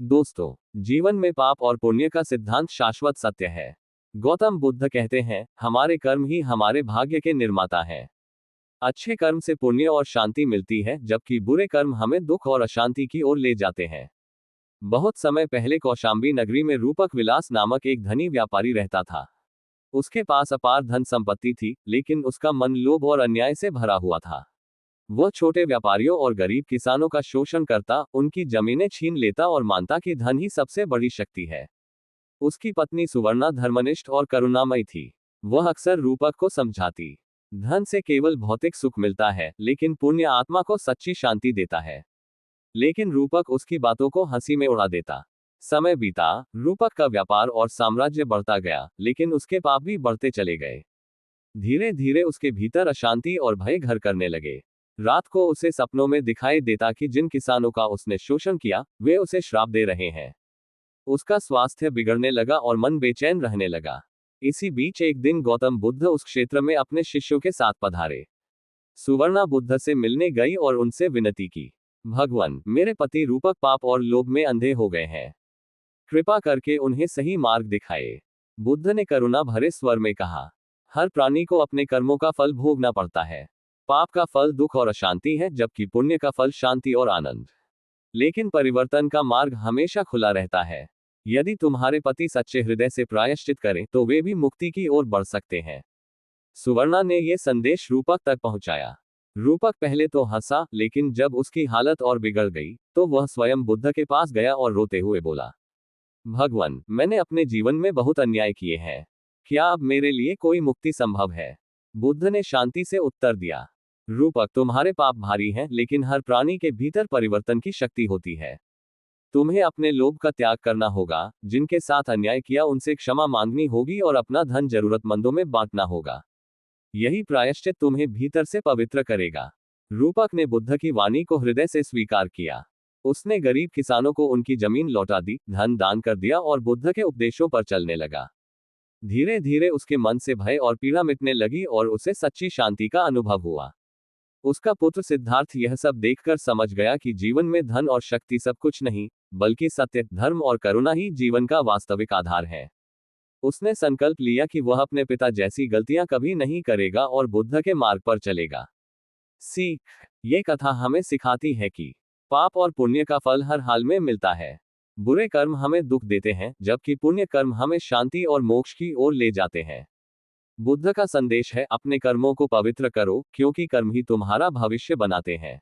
दोस्तों, जीवन में पाप और पुण्य का सिद्धांत शाश्वत सत्य है। गौतम बुद्ध कहते हैं, हमारे कर्म ही हमारे भाग्य के निर्माता हैं। अच्छे कर्म से पुण्य और शांति मिलती है, जबकि बुरे कर्म हमें दुख और अशांति की ओर ले जाते हैं। बहुत समय पहले कौशाम्बी नगरी में रूपक विलास नामक एक धनी व्यापारी रहता था। उसके पास अपार धन संपत्ति थी, लेकिन उसका मन लोभ और अन्याय से भरा हुआ था। वह छोटे व्यापारियों और गरीब किसानों का शोषण करता, उनकी जमीनें छीन लेता और मानता कि धन ही सबसे बड़ी शक्ति है। उसकी पत्नी सुवर्णा धर्मनिष्ठ और करुणामयी थी। वह अक्सर रूपक को समझाती, धन से केवल भौतिक सुख मिलता है, लेकिन पुण्य आत्मा को सच्ची शांति देता है। लेकिन रूपक उसकी बातों को हंसी में उड़ा देता। समय बीता, रूपक का व्यापार और साम्राज्य बढ़ता गया, लेकिन उसके पाप भी बढ़ते चले गए। धीरे धीरे उसके भीतर अशांति और भय घर करने लगे। रात को उसे सपनों में दिखाई देता कि जिन किसानों का उसने शोषण किया, वे उसे श्राप दे रहे हैं। उसका स्वास्थ्य बिगड़ने लगा और मन बेचैन रहने लगा। इसी बीच एक दिन गौतम बुद्ध उस क्षेत्र में अपने शिष्यों के साथ पधारे। सुवर्णा बुद्ध से मिलने गई और उनसे विनती की, भगवान, मेरे पति रूपक पाप और लोभ में अंधे हो गए हैं। कृपा करके उन्हें सही मार्ग दिखाए। बुद्ध ने करुणा भरे स्वर में कहा, हर प्राणी को अपने कर्मों का फल भोगना पड़ता है। पाप का फल दुख और अशांति है, जबकि पुण्य का फल शांति और आनंद। लेकिन परिवर्तन का मार्ग हमेशा खुला रहता है। यदि तुम्हारे पति सच्चे हृदय से प्रायश्चित करें, तो वे भी मुक्ति की ओर बढ़ सकते हैं। सुवर्णा ने यह संदेश रूपक तक पहुंचाया। रूपक पहले तो हंसा, लेकिन जब उसकी हालत और बिगड़ गई, तो वह स्वयं बुद्ध के पास गया और रोते हुए बोला, भगवान, मैंने अपने जीवन में बहुत अन्याय किए हैं। क्या अब मेरे लिए कोई मुक्ति संभव है? बुद्ध ने शांति से उत्तर दिया, रूपक, तुम्हारे पाप भारी हैं, लेकिन हर प्राणी के भीतर परिवर्तन की शक्ति होती है। तुम्हें अपने लोभ का त्याग करना होगा, जिनके साथ अन्याय किया उनसे क्षमा मांगनी होगी और अपना धन जरूरतमंदों में बांटना होगा। यही प्रायश्चित तुम्हें भीतर से पवित्र करेगा। रूपक ने बुद्ध की वाणी को हृदय से स्वीकार किया। उसने गरीब किसानों को उनकी जमीन लौटा दी, धन दान कर दिया और बुद्ध के उपदेशों पर चलने लगा। धीरे धीरे उसके मन से भय और पीड़ा मिटने लगी और उसे सच्ची शांति का अनुभव हुआ। उसका पुत्र सिद्धार्थ यह सब देखकर समझ गया कि जीवन में धन और शक्ति सब कुछ नहीं, बल्कि सत्य, धर्म और करुणा ही जीवन का वास्तविक आधार है। उसने संकल्प लिया कि वह अपने पिता जैसी गलतियां कभी नहीं करेगा और बुद्ध के मार्ग पर चलेगा। सीख, ये कथा हमें सिखाती है कि पाप और पुण्य का फल हर हाल में मिलता है। बुरे कर्म हमें दुख देते हैं, जबकि पुण्य कर्म हमें शांति और मोक्ष की ओर ले जाते हैं। बुद्ध का संदेश है, अपने कर्मों को पवित्र करो, क्योंकि कर्म ही तुम्हारा भविष्य बनाते हैं।